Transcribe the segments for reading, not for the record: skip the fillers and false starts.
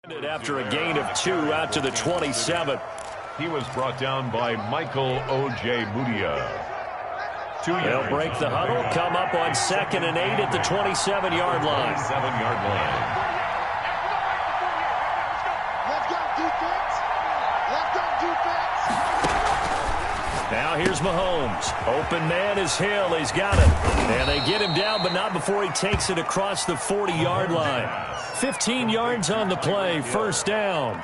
After a gain of 2 out to the 27. He was brought down by Michael O.J. Mudia. They'll break the huddle, come up on 2nd and 8 at the 27-yard line. 27-yard line. Now here's Mahomes. Open man is Hill. He's got it. And they get him down, but not before he takes it across the 40-yard line. 15 yards on the play. First down.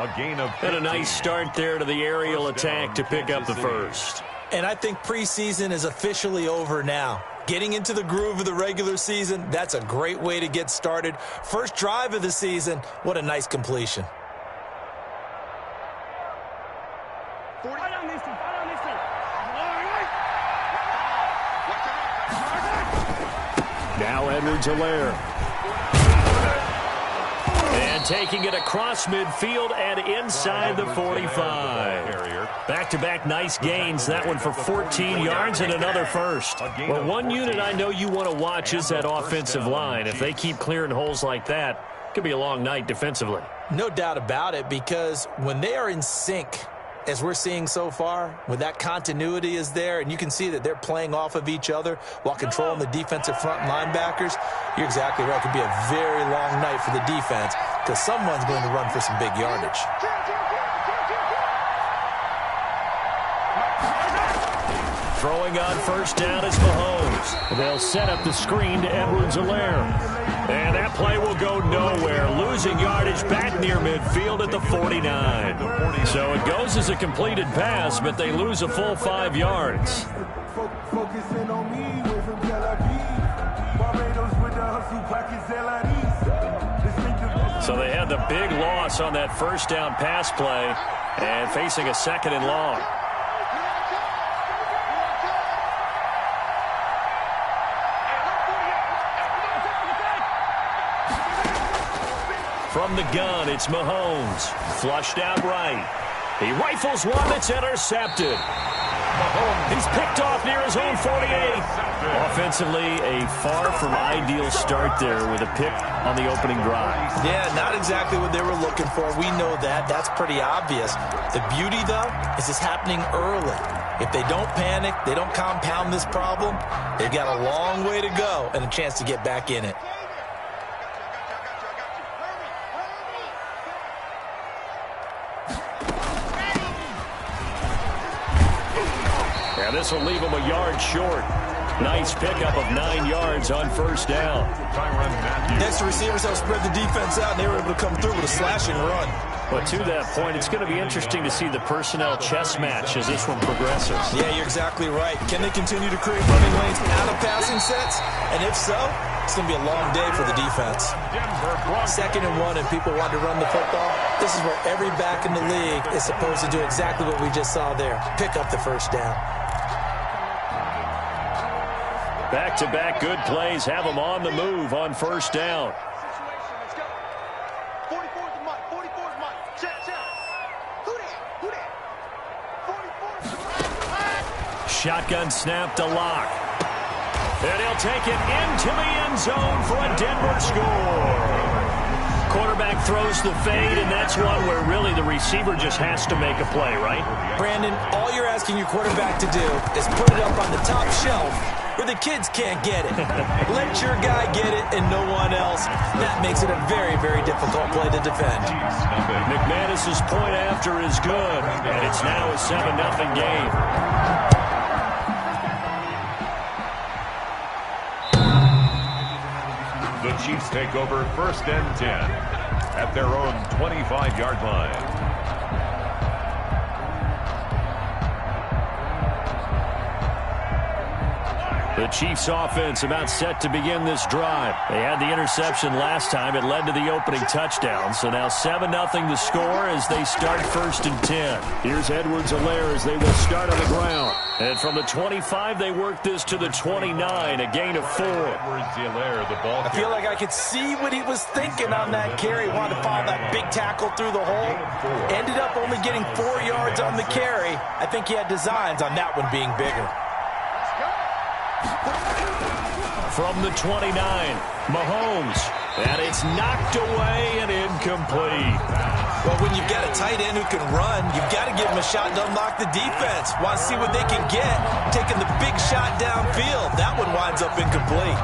A gain of 15. And a nice start there to the aerial attack to pick up the first. And I think preseason is officially over now. Getting into the groove of the regular season, that's a great way to get started. First drive of the season, what a nice completion. Now Edwards-Helaire. And taking it across midfield and inside the 45. Back-to-back nice gains. That one for 14 yards and another first. Well, one unit I know you want to watch is that offensive line. If they keep clearing holes like that, it could be a long night defensively. No doubt about it, because when they are in sync, as we're seeing so far, when that continuity is there and you can see that they're playing off of each other while controlling the defensive front linebackers, you're exactly right. It could be a very long night for the defense because someone's going to run for some big yardage. Throwing on first down is Mahomes. They'll set up the screen to Edwards-Helaire. And that play will go nowhere. Losing yardage back near midfield at the 49. So it goes as a completed pass, but they lose a full 5 yards. So they had the big loss on that first down pass play and facing a 2nd and long. From the gun, it's Mahomes. Flushed out right. He rifles one that's intercepted. He's picked off near his own 48. Offensively, a far from ideal start there with a pick on the opening drive. Yeah, not exactly what they were looking for. We know that. That's pretty obvious. The beauty, though, is it's happening early. If they don't panic, they don't compound this problem, they've got a long way to go and a chance to get back in it. This will leave him a yard short. Nice pickup of 9 yards on first down. Next, the receivers help spread the defense out, and they were able to come through with a slashing run. But to that point, it's going to be interesting to see the personnel chess match as this one progresses. Yeah, you're exactly right. Can they continue to create running lanes out of passing sets? And if so, it's going to be a long day for the defense. 2nd and 1, and people want to run the football. This is where every back in the league is supposed to do exactly what we just saw there. Pick up the first down. Back-to-back good plays have them on the move on first down. Shotgun snap to Locke. And he'll take it into the end zone for a Denver score. Quarterback throws the fade, and that's one where really the receiver just has to make a play, right? Brandon, all you're asking your quarterback to do is put it up on the top shelf where the kids can't get it. Let your guy get it and no one else. That makes it a very, very difficult play to defend. McManus's point after is good, and it's now a 7-0 game. The Chiefs take over 1st and 10 at their own 25-yard line. The Chiefs offense about set to begin this drive. They had the interception last time. It led to the opening touchdown. So now 7-0 the score as they start 1st and 10. Here's Edwards-Helaire as they will start on the ground. And from the 25, they work this to the 29, a gain of 4. Edwards-Helaire, the ball I feel like I could see what he was thinking on that carry. He wanted to follow that big tackle through the hole. Ended up only getting 4 yards on the carry. I think he had designs on that one being bigger. From the 29, Mahomes. And it's knocked away and incomplete. Well, when you've got a tight end who can run, you've got to give him a shot to unlock the defense. Want to see what they can get, taking the big shot downfield. That one winds up incomplete.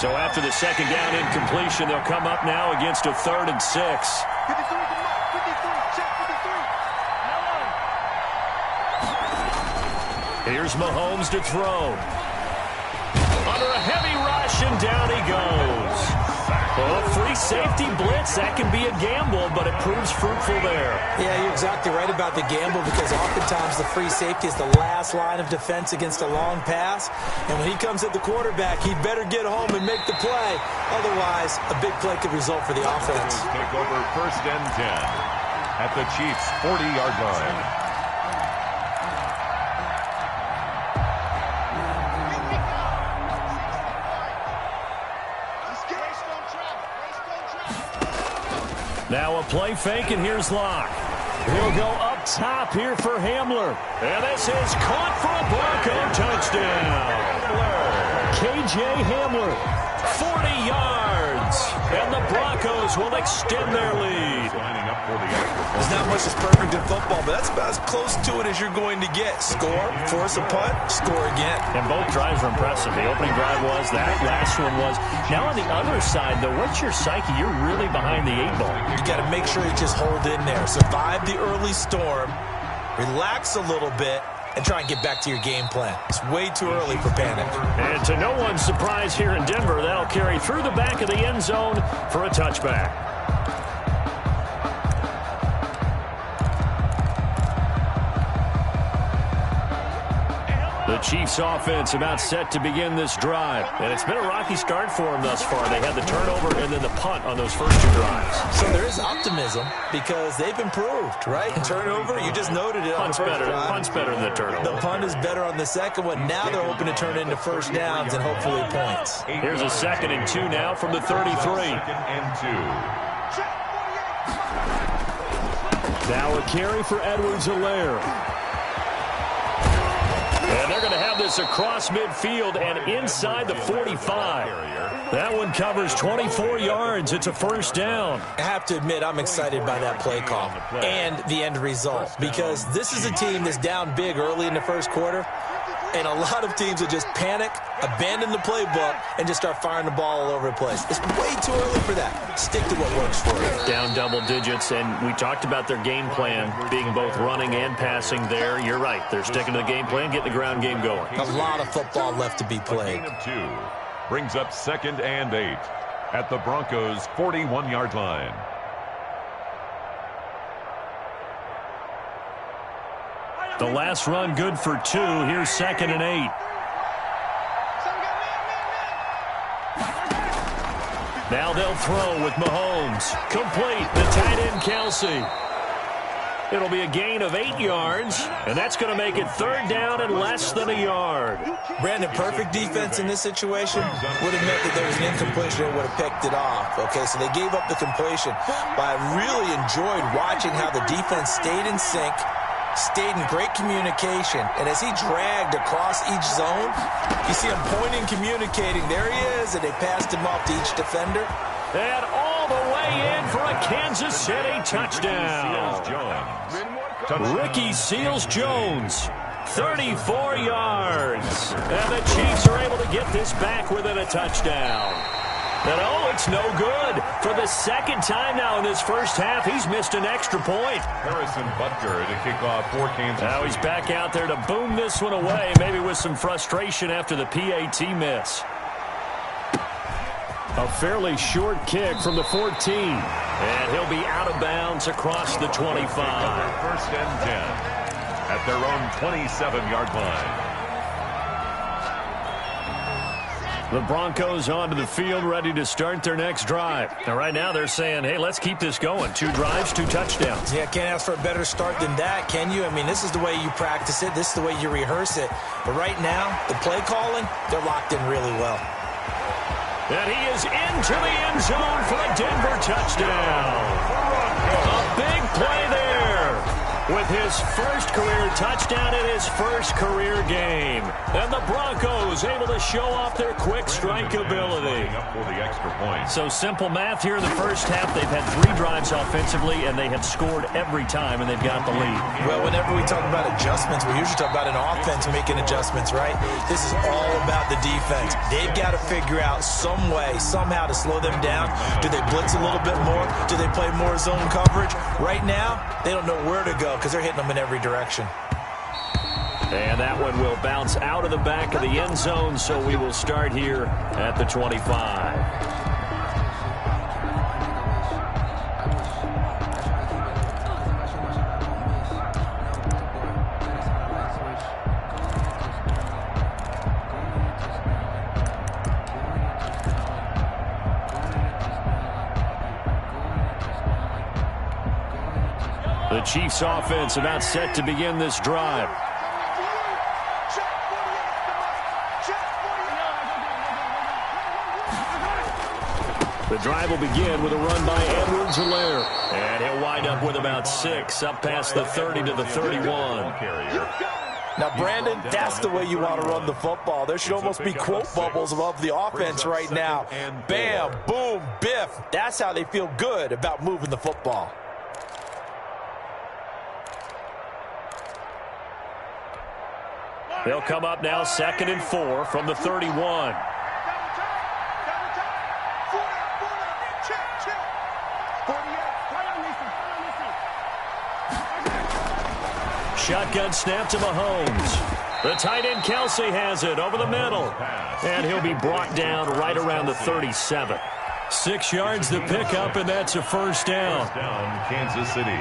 So after the second down incompletion, they'll come up now against a 3rd and 6. Here's Mahomes to throw. Under a heavy rush, and down he goes. Well, free safety blitz, that can be a gamble, but it proves fruitful there. Yeah, you're exactly right about the gamble, because oftentimes the free safety is the last line of defense against a long pass. And when he comes at the quarterback, he'd better get home and make the play. Otherwise, a big play could result for the offense. Take over 1st and 10 at the Chiefs' 40-yard line. Now a play fake, and here's Locke. He'll go up top here for Hamler. And this is caught for a Bronco touchdown. K.J. Hamler, 40 yards. And the Broncos will extend their lead. There's not much that's perfect in football, but that's about as close to it as you're going to get. Score, force a punt, score again. And both drives were impressive. The opening drive was, that last one was. Now on the other side, though, what's your psyche? You're really behind the 8 ball. You got to make sure you just hold in there. Survive the early storm, relax a little bit, and try and get back to your game plan. It's way too early for panic. And to no one's surprise here in Denver, that'll carry through the back of the end zone for a touchback. The Chiefs offense about set to begin this drive. And it's been a rocky start for them thus far. They had the turnover and then the punt on those first 2 drives. So there is optimism because they've improved, right? Turnover, you just noted it on the first drive. Punt's better than the turnover. The punt is better on the second one. Now they're hoping to turn into first downs and hopefully points. Here's a 2nd and 2 now from the 33. 2nd and 2. Now a carry for Edwards-Helaire. And they're going to have this across midfield and inside the 45. That one covers 24 yards. It's a first down. I have to admit, I'm excited by that play call and the end result, because this is a team that's down big early in the first quarter, and a lot of teams will just panic, abandon the playbook, and just start firing the ball all over the place. It's way too early for that. Stick to what works for you. Down double digits, and we talked about their game plan being both running and passing there. You're right. They're sticking to the game plan, getting the ground game going. A lot of football left to be played. A gain of 2 brings up 2nd and 8 at the Broncos' 41-yard line. The last run good for 2. Here's 2nd and 8. Now they'll throw with Mahomes. Complete. The tight end, Kelsey. It'll be a gain of 8 yards, and that's going to make it 3rd down and less than a yard. Brandon, perfect defense in this situation would have meant that there was an incompletion and would have picked it off. Okay, so they gave up the completion, but I really enjoyed watching how the defense stayed in sync, stayed in great communication, and as he dragged across each zone, you see him pointing, communicating. There he is, and they passed him off to each defender. And all the way in for a Kansas City touchdown. Ricky Seals-Jones, 34 yards. And the Chiefs are able to get this back within a touchdown. And oh, it's no good. For the 2nd time now in this first half, he's missed an extra point. Harrison Butker to kick off for Kansas City. Now he's back out there to boom this one away, maybe with some frustration after the PAT miss. A fairly short kick from the 14. And he'll be out of bounds across the 25. 1st and 10 at their own 27-yard line. The Broncos onto the field, ready to start their next drive. Now, right now, they're saying, hey, let's keep this going. 2 drives, 2 touchdowns. Yeah, can't ask for a better start than that, can you? I mean, this is the way you practice it. This is the way you rehearse it. But right now, the play calling, they're locked in really well. And he is into the end zone for a Denver touchdown. A big play there. with his first career touchdown in his first career game. And the Broncos able to show off their quick strike ability. Up for the extra point. So simple math here in the first half. They've had 3 drives offensively, and they have scored every time, and they've got the lead. Well, whenever we talk about adjustments, we usually talk about an offense making adjustments, right? This is all about the defense. They've got to figure out some way, somehow to slow them down. Do they blitz a little bit more? Do they play more zone coverage? Right now, they don't know where to go because they're hitting them in every direction. And that one will bounce out of the back of the end zone, so we will start here at the 25. The Chiefs offense about set to begin this drive. The drive will begin with a run by Edwards-Helaire. And he'll wind up with about 6, up past the 30 to the 31. Now, Brandon, that's the way you want to run the football. There should almost be quote bubbles above the offense right now. Bam, boom, biff. That's how they feel good about moving the football. They'll come up now 2nd and 4 from the 31. Shotgun snap to Mahomes. The tight end Kelsey has it over the middle. And he'll be brought down right around the 37. 6 yards to pick up, and that's a first down. First down, Kansas City.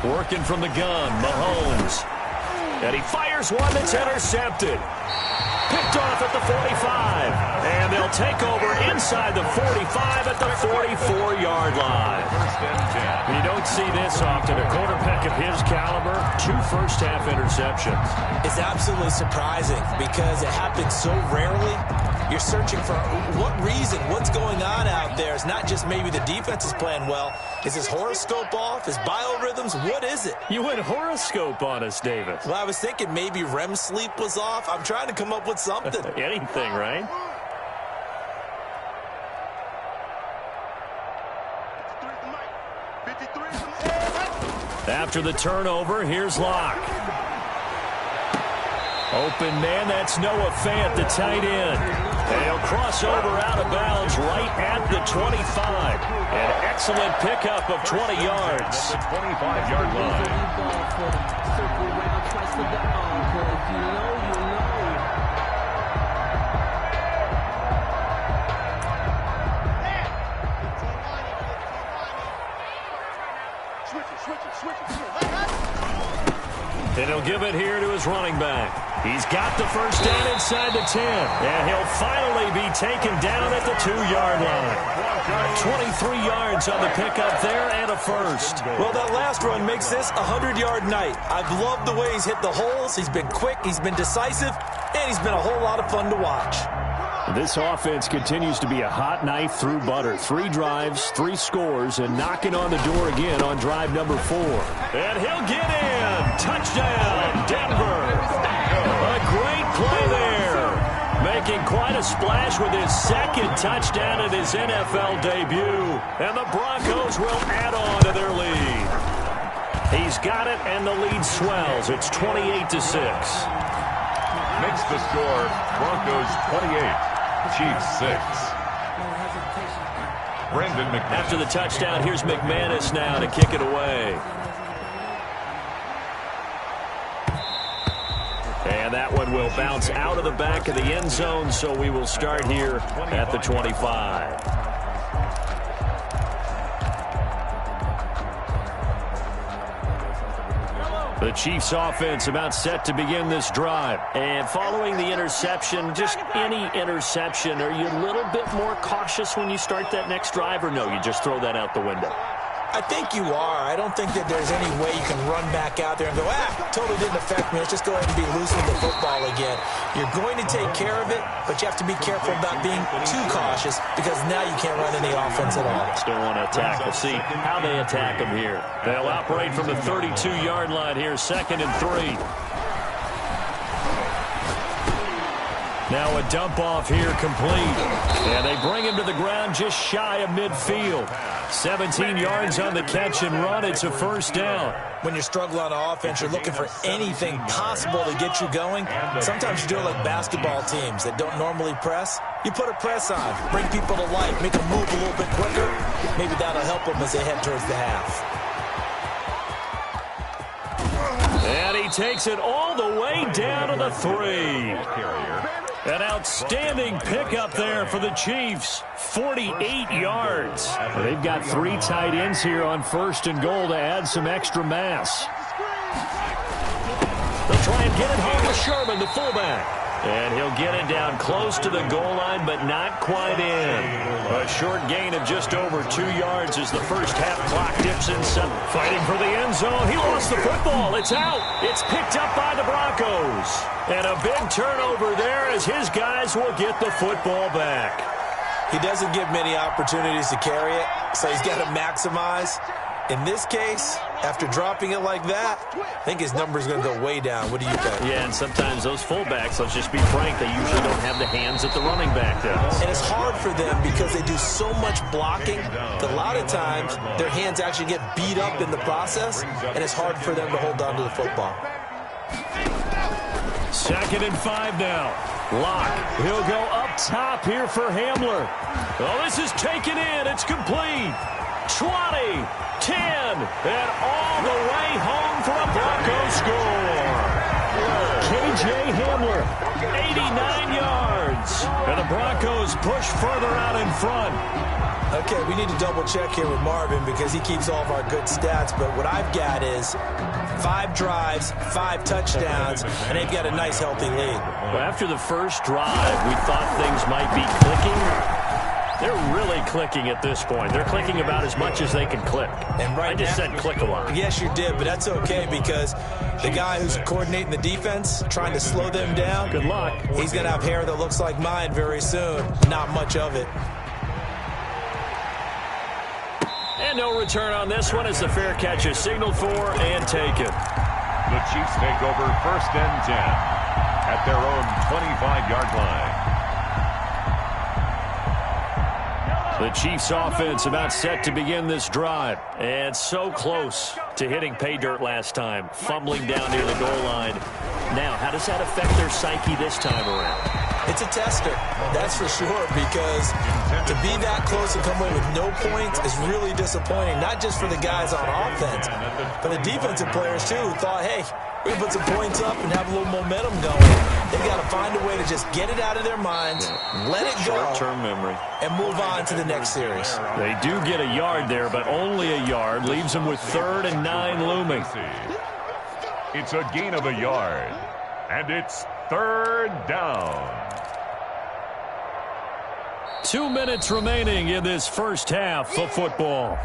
Working from the gun, Mahomes. And he fires one that's intercepted. Picked off at the 45. And they'll take over inside the 45 at the 44-yard line. You don't see this often. A quarterback of his caliber, 2 first-half interceptions. It's absolutely surprising because it happens so rarely. You're searching for what reason, what's going on out there. It's not just maybe the defense is playing well. Is his horoscope off? His biorhythms? What is it? You went horoscope on us, Davis. Well, I was thinking maybe REM sleep was off. I'm trying to come up with something. Anything, right? After the turnover, here's Locke. Open man, that's Noah Fant, the tight end. And he'll cross over out of bounds right at the 25. An excellent pickup of 20 yards. At the 25-yard line. And he'll give it here to his running back. He's got the first down inside the 10. And he'll finally be taken down at the 2-yard line. 23 yards on the pickup there and a first. Well, that last run makes this a 100-yard night. I've loved the way he's hit the holes. He's been quick, he's been decisive, and he's been a whole lot of fun to watch. This offense continues to be a hot knife through butter. 3 drives, 3 scores, and knocking on the door again on drive number 4. And he'll get in. Touchdown, Denver. A great play there. Making quite a splash with his 2nd touchdown in his NFL debut. And the Broncos will add on to their lead. He's got it, and the lead swells. It's 28-6. Makes the score Broncos 28. Chiefs 6. Brendan McManus. After the touchdown, here's McManus now to kick it away. And that one will bounce out of the back of the end zone, so we will start here at the 25. The Chiefs offense about set to begin this drive. And following the interception, just any interception, are you a little bit more cautious when you start that next drive, or no, you just throw that out the window? I think you are. I don't think that there's any way you can run back out there and go, totally didn't affect me. Let's just go ahead and be loose with the football again. You're going to take care of it, but you have to be careful about being too cautious because now you can't run any offense at all. Still want to attack. We'll see how they attack them here. They'll operate from the 32-yard line here, 2nd and 3. Now a dump off here complete. And they bring him to the ground just shy of midfield. 17 yards on the catch and run. It's a first down. When you're struggling on offense, you're looking for anything possible to get you going. Sometimes you do it like basketball teams that don't normally press. You put a press on, bring people to life, make them move a little bit quicker. Maybe that'll help them as they head towards the half. And he takes it all the way down to the 3. An outstanding pickup there for the Chiefs. 48 yards. They've got 3 tight ends here on 1st and goal to add some extra mass. They'll try and get it home with Sherman, the fullback. And he'll get it down close to the goal line, but not quite in. A short gain of just over 2 yards as the first half clock dips in. Fighting for the end zone. He lost the football. It's out. It's picked up by the Broncos. And a big turnover there as his guys will get the football back. He doesn't get many opportunities to carry it, so he's got to maximize. In this case, after dropping it like that, I think his number's going to go way down. What do you think? Yeah, and sometimes those fullbacks, let's just be frank, they usually don't have the hands that the running back does. And it's hard for them because they do so much blocking that a lot of times their hands actually get beat up in the process, and it's hard for them to hold on to the football. 2nd and 5 now. Locke, he'll go up top here for Hamler. Oh, this is taken in. It's complete. 20, 10, and all the way home for a Broncos score. K.J. Hamler, 89 yards. And the Broncos push further out in front. Okay, we need to double-check here with Marvin because he keeps all of our good stats, but what I've got is 5 drives, 5 touchdowns, and they've got a nice, healthy lead. Well, after the first drive, we thought things might be clicking. They're really clicking at this point. They're clicking about as much as they can click. And right I just said click a lot. Yes, you did, but that's okay because the guy who's coordinating the defense, trying to slow them down, good luck. He's going to have hair that looks like mine very soon. Not much of it. And no return on this one as the fair catch is signaled for and taken. The Chiefs take over 1st and 10 at their own 25-yard line. The Chiefs offense about set to begin this drive. And so close to hitting pay dirt last time. Fumbling down near the goal line. Now, how does that affect their psyche this time around? It's a tester, that's for sure, because to be that close and come away with no points is really disappointing, not just for the guys on offense, but the defensive players, too, who thought, hey, we can put some points up and have a little momentum going. They've got to find a way to just get it out of their minds, let it go, short-term memory, and move on to the next series. They do get a yard there, but only a yard. Leaves them with 3rd and 9 looming. It's a gain of a yard, and it's 3rd down. 2 minutes remaining in this first half of football.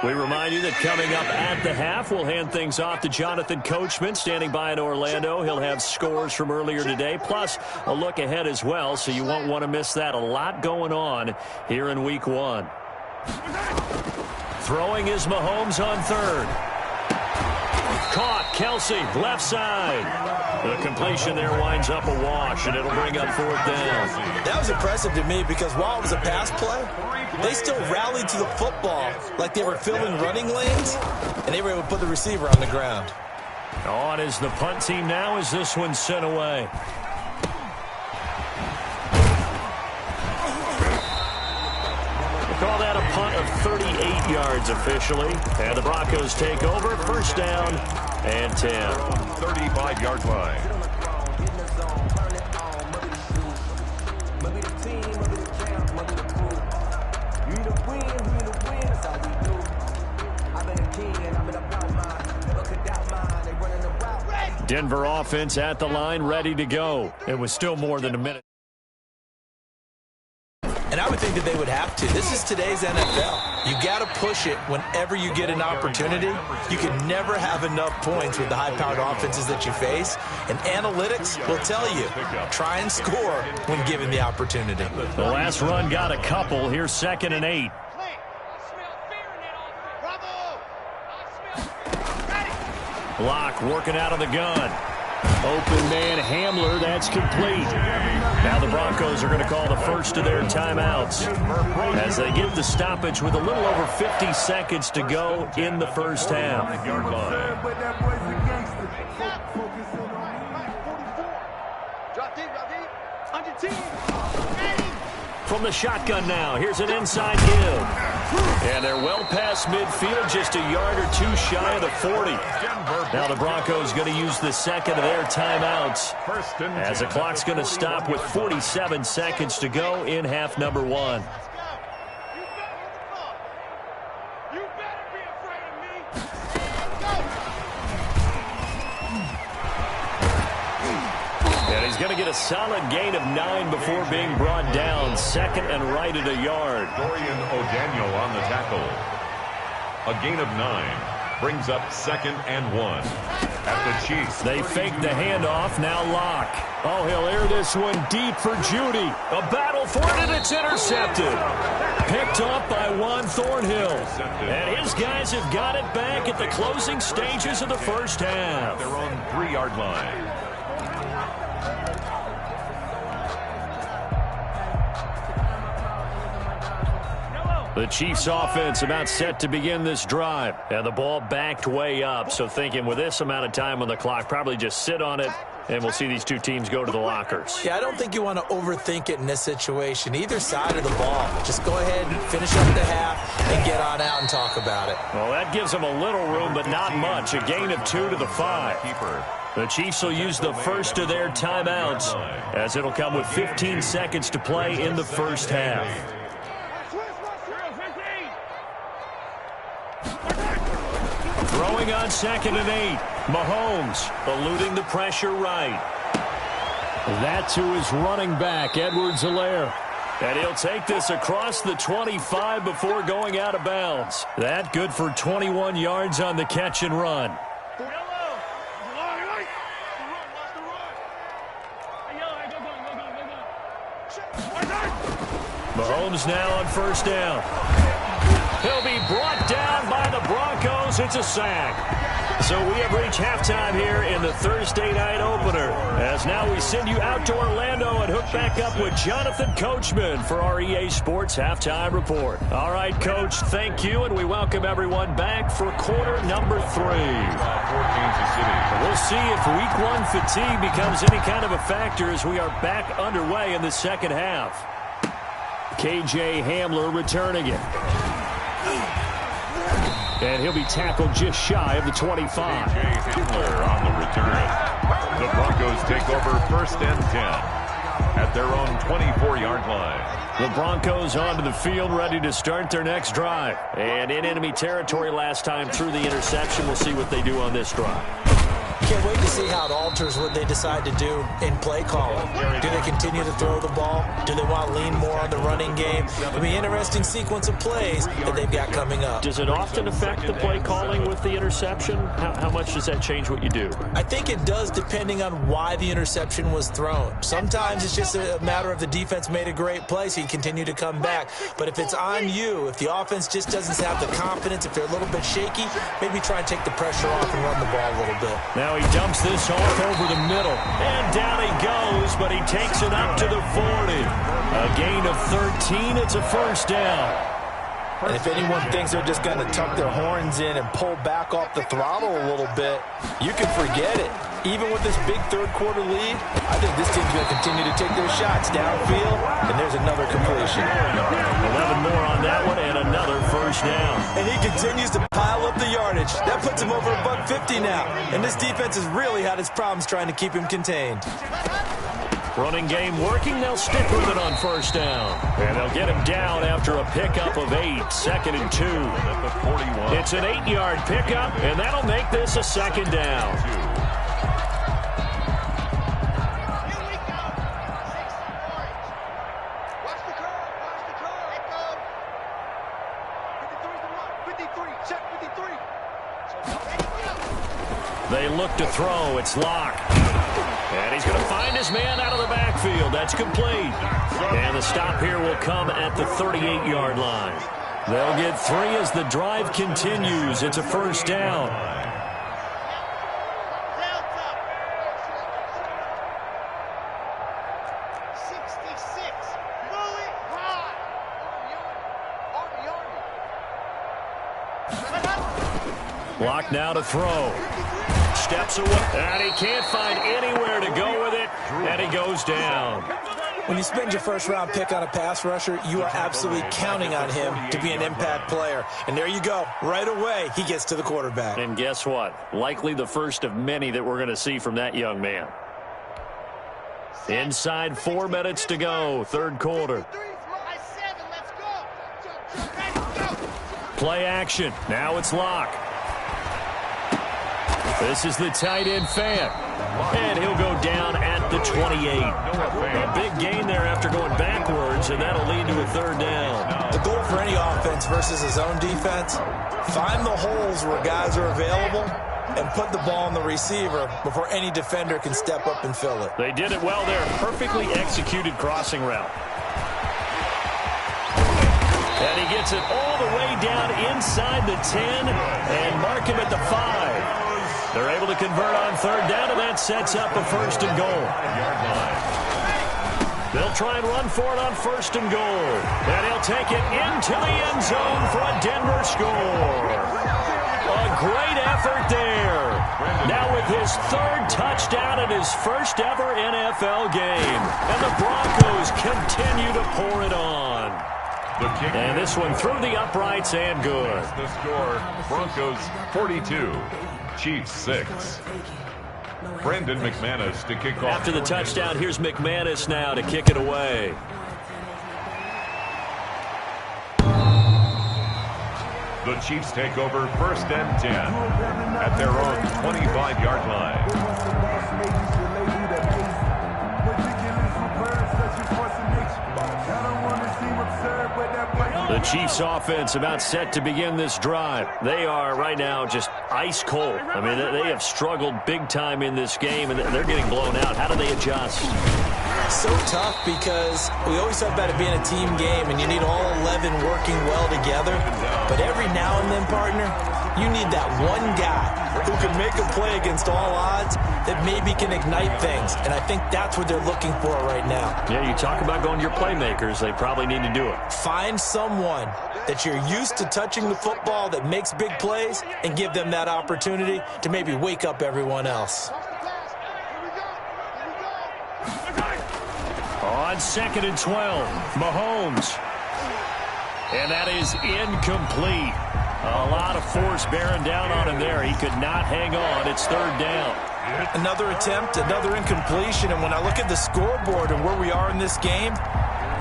We remind you that coming up at the half, we'll hand things off to Jonathan Coachman, standing by in Orlando. He'll have scores from earlier today, plus a look ahead as well, so you won't want to miss that. A lot going on here in Week 1. Throwing is Mahomes on 3rd. Caught, Kelsey, left side. The completion there winds up a wash, and it'll bring up 4th down. That was impressive to me because while it was a pass play, they still rallied to the football like they were filling running lanes, and they were able to put the receiver on the ground. On is the punt team now as this one's sent away. Call that a punt of 38 yards officially. And the Broncos take over. 1st down and 10. 35-yard line. Denver offense at the line, ready to go. It was still more than a minute. And I would think that they would have to. This is today's NFL. You got to push it whenever you get an opportunity. You can never have enough points with the high-powered offenses that you face. And analytics will tell you, try and score when given the opportunity. The last run got a couple. Here's 2nd and 8. Block working out of the gun. Open man Hamler, that's complete. Now the Broncos are going to call the first of their timeouts as they get the stoppage with a little over 50 seconds to go in the first half. From the shotgun now, here's an inside give. And they're well past midfield, just a yard or two shy of the 40. Now the Broncos going to use the second of their timeouts as the clock's going to stop with 47 seconds to go in half number 1. And he's going to get a solid gain of 9 before being brought down. 2nd and right at a yard. Dorian O'Daniel on the tackle. A gain of 9 brings up 2nd and 1 at the Chiefs. They fake the handoff, now Locke. Oh, he'll air this one deep for Judy. A battle for it, and it's intercepted. Picked off by Juan Thornhill. And his guys have got it back at the closing stages of the first half. Their own 3-yard line. The Chiefs offense about set to begin this drive. And the ball backed way up. So thinking with this amount of time on the clock, probably just sit on it, and we'll see these two teams go to the lockers. Yeah, I don't think you want to overthink it in this situation. Either side of the ball. Just go ahead and finish up the half and get on out and talk about it. Well, that gives them a little room, but not much. A gain of 2 to the 5. The Chiefs will use the first of their timeouts as it'll come with 15 seconds to play in the first half. Throwing on 2nd and 8. Mahomes eluding the pressure right. That's who is running back, Edwards-Helaire. And he'll take this across the 25 before going out of bounds. That good for 21 yards on the catch and run. Mahomes now on first down. He'll be brought down by the Broncos. It's a sack. So we have reached halftime here in the Thursday night opener. As now we send you out to Orlando and hook back up with Jonathan Coachman for our EA Sports Halftime Report. All right, Coach, thank you, and we welcome everyone back for quarter number 3. We'll see if week 1 fatigue becomes any kind of a factor as we are back underway in the second half. KJ Hamler returning it. And he'll be tackled just shy of the 25. Hamler on the return. The Broncos take over 1st and 10 at their own 24-yard line. The Broncos onto the field, ready to start their next drive. And in enemy territory last time through the interception. We'll see what they do on this drive. Can't wait to see how it alters what they decide to do in play calling. Do they continue to throw the ball? Do they want to lean more on the running game? It'll be an interesting sequence of plays that they've got coming up. Does it often affect the play calling with the interception? How much does that change what you do? I think it does, depending on why the interception was thrown. Sometimes it's just a matter of the defense made a great play, so you continue to come back. But if it's on you, if the offense just doesn't have the confidence, if they're a little bit shaky, maybe try and take the pressure off and run the ball a little bit. Now he dumps this off over the middle. And down he goes, but he takes it up to the 40. A gain of 13. It's a first down. And if anyone thinks they're just going to tuck their horns in and pull back off the throttle a little bit, you can forget it. Even with this big third-quarter lead, I think this team's going to continue to take their shots downfield, and there's another completion. 11 more on that one, and another first down. And he continues to pile up the yardage. That puts him over $150 now. And this defense has really had its problems trying to keep him contained. Running game working. They'll stick with it on first down. And they'll get him down after a pickup of 8. 2nd and 2. At the 41. It's an 8-yard pickup, and that'll make this a 2nd down. They look to throw. It's Locke. And he's going to find his man out of the backfield. That's complete. And the stop here will come at the 38-yard line. They'll get 3 as the drive continues. It's a first down. Locke now to throw. Steps away, and he can't find anywhere to go with it, and he goes down. When you spend your first-round pick on a pass rusher, you are absolutely counting on him to be an impact player. And there you go. Right away, he gets to the quarterback. And guess what? Likely the first of many that we're going to see from that young man. Inside 4 minutes to go, 3rd quarter. Play action. Now it's Locke. This is the tight end fan. And he'll go down at the 28. A big gain there after going backwards, and that'll lead to a 3rd down. The goal for any offense versus his own defense, find the holes where guys are available and put the ball on the receiver before any defender can step up and fill it. They did it well there. Perfectly executed crossing route. And he gets it all the way down inside the 10 and mark him at the 5. They're able to convert on 3rd down, and that sets up a 1st and goal. They'll try and run for it on 1st and goal. And he'll take it into the end zone for a Denver score. A great effort there. Now with his 3rd touchdown and his first ever NFL game. And the Broncos continue to pour it on. And this one through the uprights and good. The score, Broncos 42, Chiefs 6. Brendan McManus to kick off. After the touchdown, here's McManus now to kick it away. The Chiefs take over 1st and 10 at their own 25-yard line. The Chiefs offense about set to begin this drive. They are right now just ice cold. I mean, they have struggled big time in this game, and they're getting blown out. How do they adjust? So tough because we always talk about it being a team game, and you need all 11 working well together. But every now and then, partner, you need that one guy who can make a play against all odds that maybe can ignite things. And I think that's what they're looking for right now. Yeah, you talk about going to your playmakers. They probably need to do it. Find someone that you're used to touching the football that makes big plays and give them that opportunity to maybe wake up everyone else. On 2nd and 12, Mahomes. And that is incomplete. A lot of force bearing down on him there. He could not hang on. It's 3rd down. Another attempt, another incompletion. And when I look at the scoreboard and where we are in this game,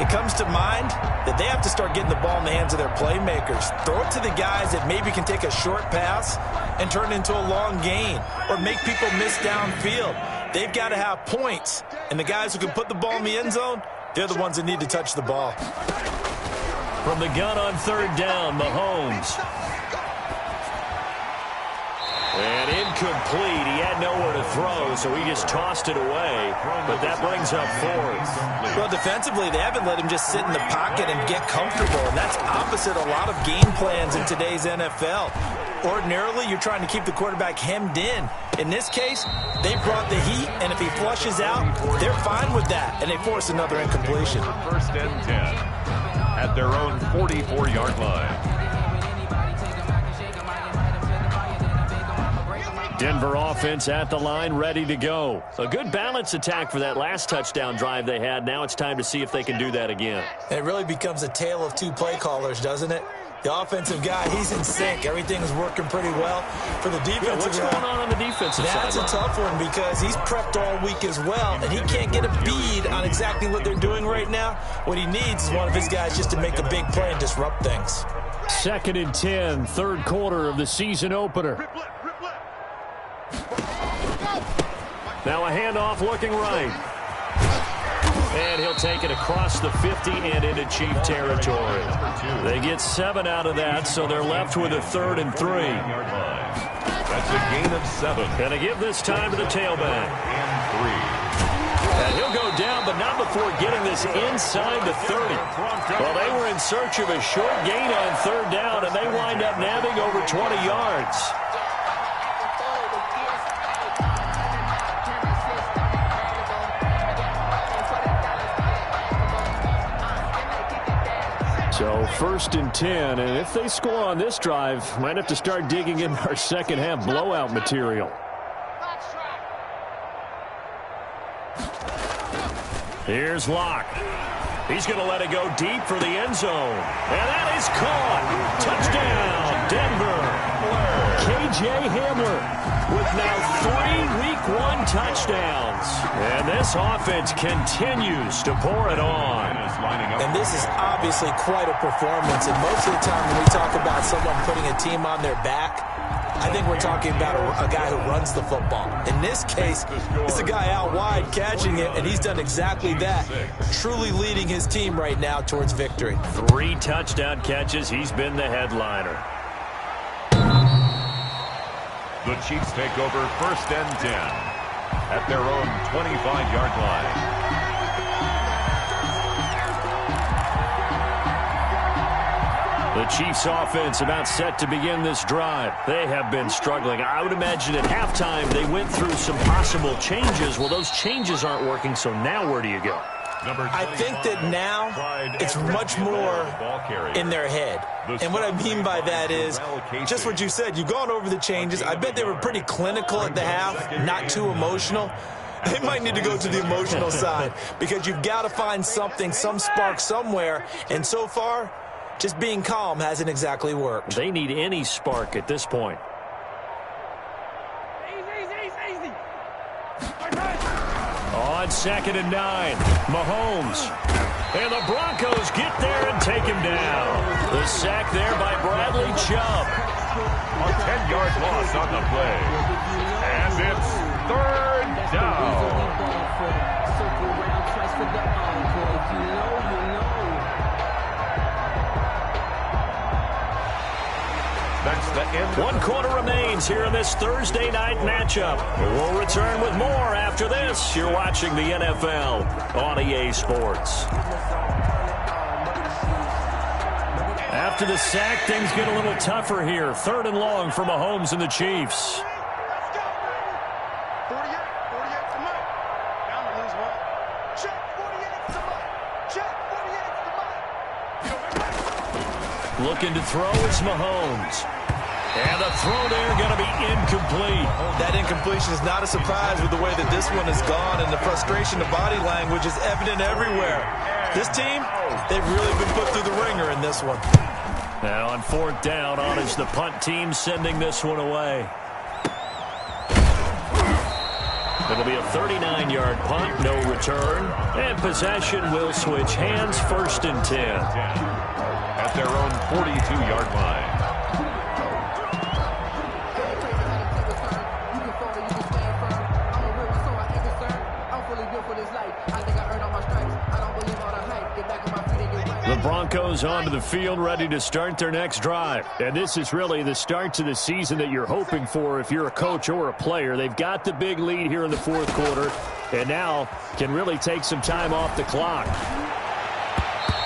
it comes to mind that they have to start getting the ball in the hands of their playmakers. Throw it to the guys that maybe can take a short pass and turn it into a long gain or make people miss downfield. They've got to have points. And the guys who can put the ball in the end zone, they're the ones that need to touch the ball. From the gun on 3rd down, Mahomes. And incomplete. He had nowhere to throw, so he just tossed it away. But that brings up 4th. Well, defensively, they haven't let him just sit in the pocket and get comfortable. And that's opposite a lot of game plans in today's NFL. Ordinarily, you're trying to keep the quarterback hemmed in. In this case, they brought the heat, and if he flushes out, they're fine with that. And they force another incompletion. 1st and 10 at their own 44-yard line. Denver offense at the line, ready to go. A good balance attack for that last touchdown drive they had. Now it's time to see if they can do that again. And it really becomes a tale of 2 play callers, doesn't it? The offensive guy, he's in sync. Everything's working pretty well. For the defensive guy, what's going on the defensive side? That's a tough one because he's prepped all week as well, and he can't get a bead on exactly what they're doing right now. What he needs is one of his guys just to make a big play and disrupt things. 2nd and 10, third quarter of the season opener. Now a handoff looking right. And he'll take it across the 50 and into Chief territory. They get 7 out of that, so they're left with a 3rd and 3. That's a gain of 7. Gonna give this time to the tailback. And he'll go down, but not before getting this inside the 30. Well, they were in search of a short gain on 3rd down, and they wind up nabbing over 20 yards. So 1st and 10, and if they score on this drive, might have to start digging in our second half blowout material. Here's Locke. He's going to let it go deep for the end zone. And that is caught. Touchdown, Denver. K.J. Hamler with now 3 Week 1 touchdowns. And this offense continues to pour it on. And this is obviously quite a performance. And most of the time when we talk about someone putting a team on their back, I think we're talking about a guy who runs the football. In this case, it's a guy out wide catching it, and he's done exactly that, truly leading his team right now towards victory. 3 touchdown catches. He's been the headliner. The Chiefs take over 1st and 10 at their own 25-yard line. The Chiefs offense about set to begin this drive. They have been struggling. I would imagine at halftime they went through some possible changes. Well, those changes aren't working, so now where do you go? I think that now it's much more in their head. And what I mean by that is just what you said. You've gone over the changes. I bet they were pretty clinical at the half, not too emotional. They might need to go to the emotional side because you've got to find something, some spark somewhere. And so far, just being calm hasn't exactly worked. They need any spark at this point. Easy. On 2nd and 9, Mahomes. And the Broncos get there and take him down. The sack there by Bradley Chubb. A 10-yard loss on the play. And it's 3rd down. That's the end. 1 quarter remains here in this Thursday night matchup. We'll return with more after this. You're watching the NFL on EA Sports. After the sack, things get a little tougher here. 3rd and long for Mahomes and the Chiefs. Looking to throw is Mahomes. And the throw there going to be incomplete. That incompletion is not a surprise with the way that this one has gone, and the frustration of body language is evident everywhere. This team, they've really been put through the ringer in this one. Now on 4th down, on is the punt team sending this one away. It'll be a 39-yard punt, no return. And possession will switch hands, 1st and 10. At their own 42-yard line. The Broncos onto the field, ready to start their next drive. And this is really the start to the season that you're hoping for if you're a coach or a player. They've got the big lead here in the 4th quarter, and now can really take some time off the clock.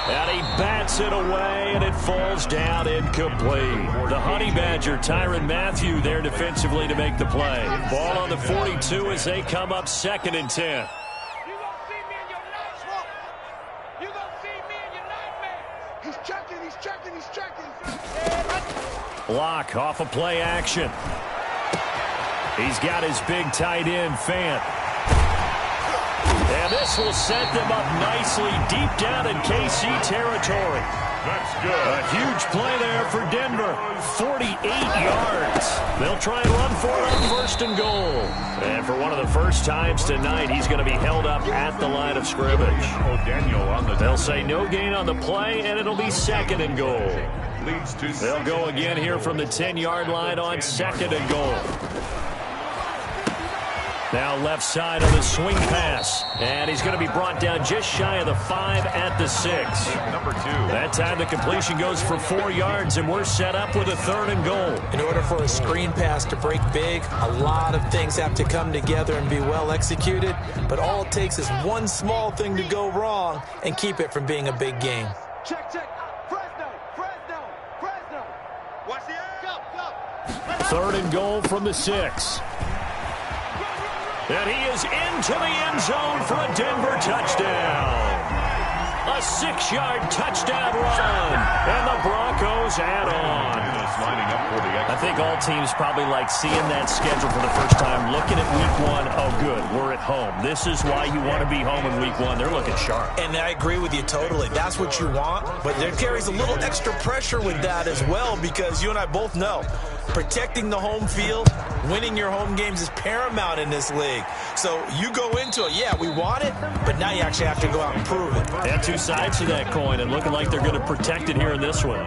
And he bats it away, and it falls down incomplete. The Honey Badger, Tyrann Mathieu, there defensively to make the play. Ball on the 42 as they come up 2nd and 10. Locke off of play action. He's got his big tight end, Fant. And this will set them up nicely deep down in KC territory. That's good. A huge play there for Denver. 48 yards. They'll try and run for it on first and goal. And for one of the first times tonight, he's going to be held up at the line of scrimmage. They'll say no gain on the play, and it'll be second and goal. They'll go again here from the 10-yard line on second and goal. Now left side on the swing pass. And he's going to be brought down just shy of the 5 at the 6. Number 2. That time the completion goes for 4 yards, and we're set up with a third and goal. In order for a screen pass to break big, a lot of things have to come together and be well executed. But all it takes is one small thing to go wrong and keep it from being a big game. Check. Fresno. Watch the air. Go. Third and goal from the 6. And he is into the end zone for a Denver touchdown. A 6-yard touchdown run. And the Broncos add on. I think all teams probably like seeing that schedule for the first time, looking at week 1. Oh, good, we're at home. This is why you want to be home in week 1. They're looking sharp. And I agree with you totally. That's what you want. But there carries a little extra pressure with that as well, because you and I both know protecting the home field, winning your home games is paramount in this league. So you go into it, yeah, we want it, but now you actually have to go out and prove it. They have two sides to that coin, and looking like they're going to protect it here in this one.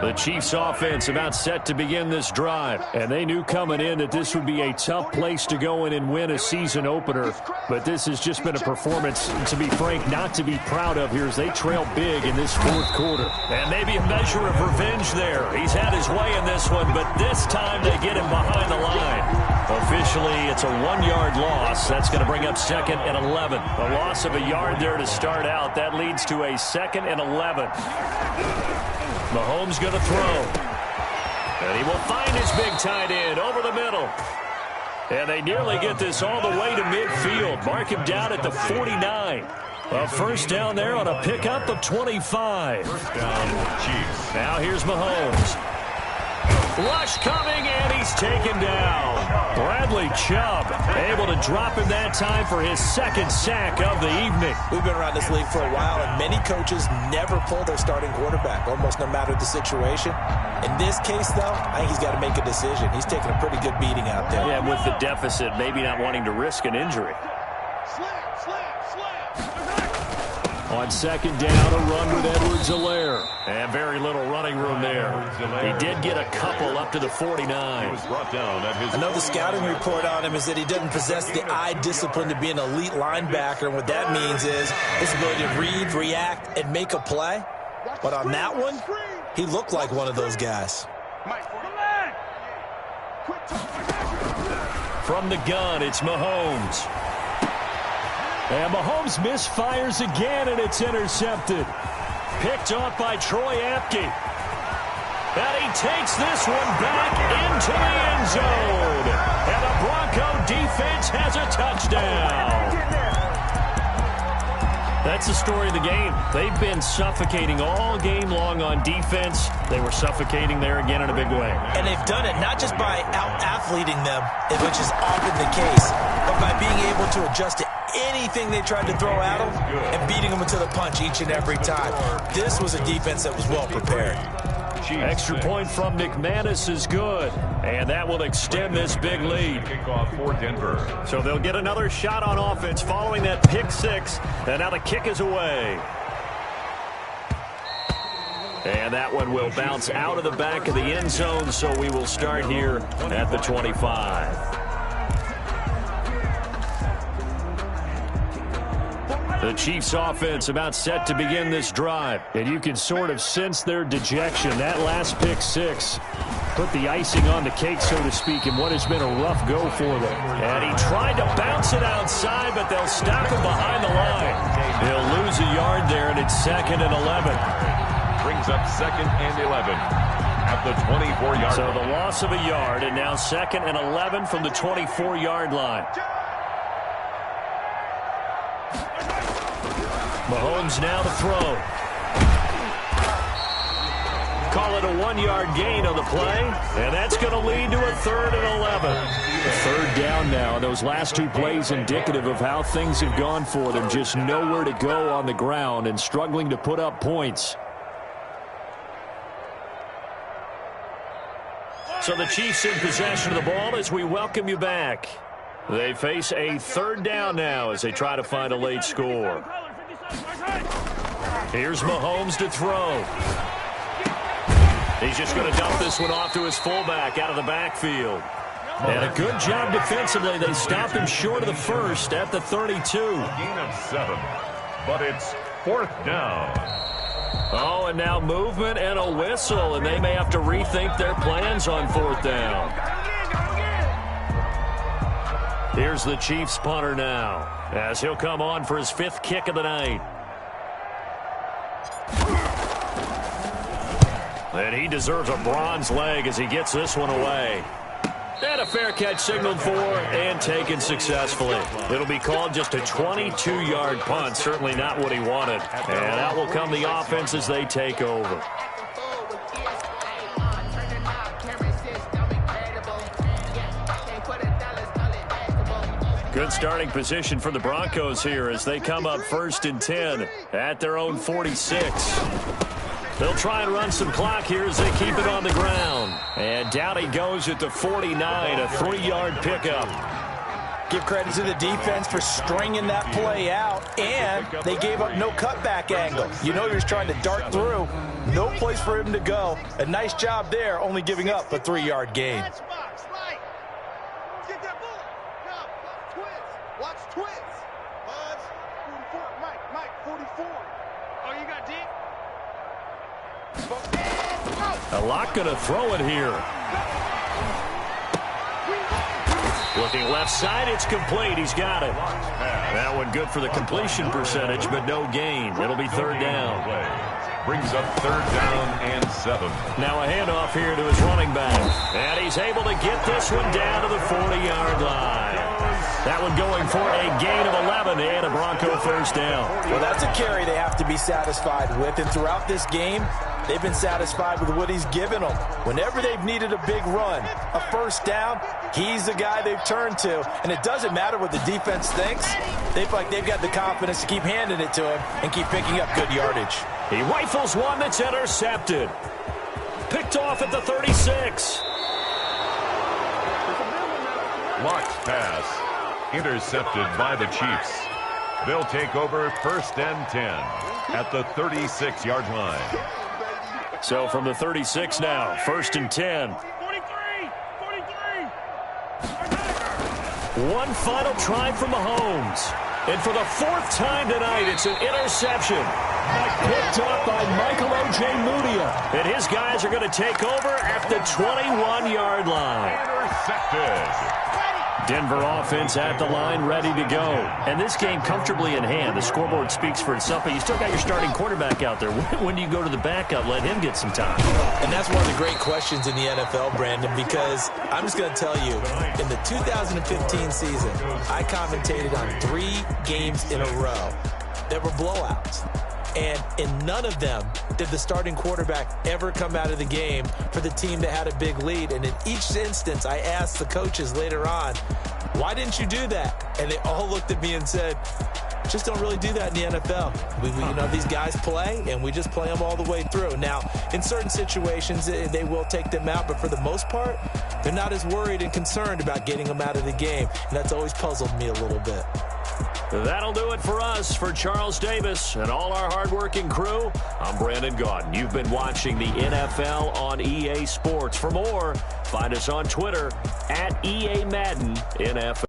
The Chiefs offense about set to begin this drive, and they knew coming in that this would be a tough place to go in and win a season opener, but this has just been a performance, to be frank, not to be proud of here as they trail big in this fourth quarter. And maybe a measure of revenge there. He's had his way in this one, but this time they get him behind the line. Officially, it's a 1-yard loss. That's going to bring up second and 11. A loss of a yard there to start out. That leads to a second and 11. Mahomes going to throw. And he will find his big tight end over the middle. And they nearly get this all the way to midfield. Mark him down at the 49. A first down there on a pickup of 25. First down, Chiefs. Now here's Mahomes. Rush coming, and he's taken down. Bradley Chubb able to drop him that time for his second sack of the evening. We've been around this league for a while, and many coaches never pull their starting quarterback, almost no matter the situation. In this case, though, I think he's got to make a decision. He's taking a pretty good beating out there. Yeah, with the deficit, maybe not wanting to risk an injury. On second down, a run with Edwards-Helaire. And very little running room there. He did get a couple up to the 49. I know the scouting report on him is that he doesn't possess the eye discipline to be an elite linebacker. And what that means is his ability to read, react, and make a play. But on that one, he looked like one of those guys. From the gun, it's Mahomes. And Mahomes misfires again, and it's intercepted. Picked off by Troy Apke. And he takes this one back into the end zone. And the Bronco defense has a touchdown. That's the story of the game. They've been suffocating all game long on defense. They were suffocating there again in a big way. And they've done it not just by out-athleting them, which is often the case, but by being able to adjust to anything they tried to throw at them and beating them into the punch each and every time. This was a defense that was well prepared. Extra point from McManus is good, and that will extend this big lead. Kickoff for Denver. So they'll get another shot on offense following that pick six, and now the kick is away. And that one will bounce out of the back of the end zone, so we will start here at the 25. The Chiefs offense about set to begin this drive, and you can sort of sense their dejection. That last pick six put the icing on the cake, so to speak, in what has been a rough go for them. And he tried to bounce it outside, but they'll stop him behind the line. He'll lose a yard there, and it's second and 11. Brings up second and 11 at the 24-yard line. So the loss of a yard, and now second and 11 from the 24-yard line. Mahomes now to throw. Call it a 1-yard gain on the play, and that's going to lead to a third and 11. Third down now. Those last two plays indicative of how things have gone for them. Just nowhere to go on the ground and struggling to put up points. So the Chiefs in possession of the ball as we welcome you back. They face a third down now as they try to find a late score. Here's Mahomes to throw. He's just going to dump this one off to his fullback out of the backfield. And a good job defensively. They stopped him short of the first at the 32. Gain of 7, but it's 4th down. Oh, and now movement and a whistle, and they may have to rethink their plans on 4th down. Here's the Chiefs punter now as he'll come on for his 5th kick of the night. And he deserves a bronze leg as he gets this one away. And a fair catch signaled for and taken successfully. It'll be called just a 22-yard punt. Certainly not what he wanted. And out will come the offense as they take over. Good starting position for the Broncos here as they come up 1st and 10 at their own 46. They'll try and run some clock here as they keep it on the ground. And down he goes at the 49, a 3-yard pickup. Give credit to the defense for stringing that play out, and they gave up no cutback angle. You know you're just trying to dart through. No place for him to go. A nice job there, only giving up a 3-yard gain. Watch twins. Buzz, 44. Mike, 44. Oh, you got deep? A lot going to throw it here. Looking left side, it's complete. He's got it. That one good for the completion percentage, but no gain. It'll be 3rd down. Brings up 3rd down and 7. Now a handoff here to his running back. And he's able to get this one down to the 40-yard line. That one going for a gain of 11 and a Bronco 1st down. Well, that's a carry they have to be satisfied with. And throughout this game, they've been satisfied with what he's given them. Whenever they've needed a big run, a 1st down, he's the guy they've turned to. And it doesn't matter what the defense thinks. They feel like they've got the confidence to keep handing it to him and keep picking up good yardage. He rifles one that's intercepted. Picked off at the 36. Locked pass. Intercepted by the Chiefs. They'll take over 1st and 10 at the 36-yard line. So from the 36 now, 1st and 10. 43. One final try from Mahomes. And for the 4th time tonight, it's an interception. Picked up by Michael O.J. Mudia. And his guys are going to take over at the 21-yard line. Intercepted. Denver offense at the line, ready to go. And this game comfortably in hand. The scoreboard speaks for itself, but you still got your starting quarterback out there. When do you go to the backup, let him get some time? And that's one of the great questions in the NFL, Brandon, because I'm just going to tell you, in the 2015 season, I commentated on 3 games in a row that were blowouts. And in none of them did the starting quarterback ever come out of the game for the team that had a big lead. And in each instance, I asked the coaches later on, why didn't you do that? And they all looked at me and said, just don't really do that in the NFL. We you know, these guys play, and we just play them all the way through. Now, in certain situations, they will take them out, but for the most part, they're not as worried and concerned about getting them out of the game. And that's always puzzled me a little bit. That'll do it for us. For Charles Davis and all our hardworking crew, I'm Brandon Gaudin. You've been watching the NFL on EA Sports. For more, find us on Twitter at EA Madden NFL.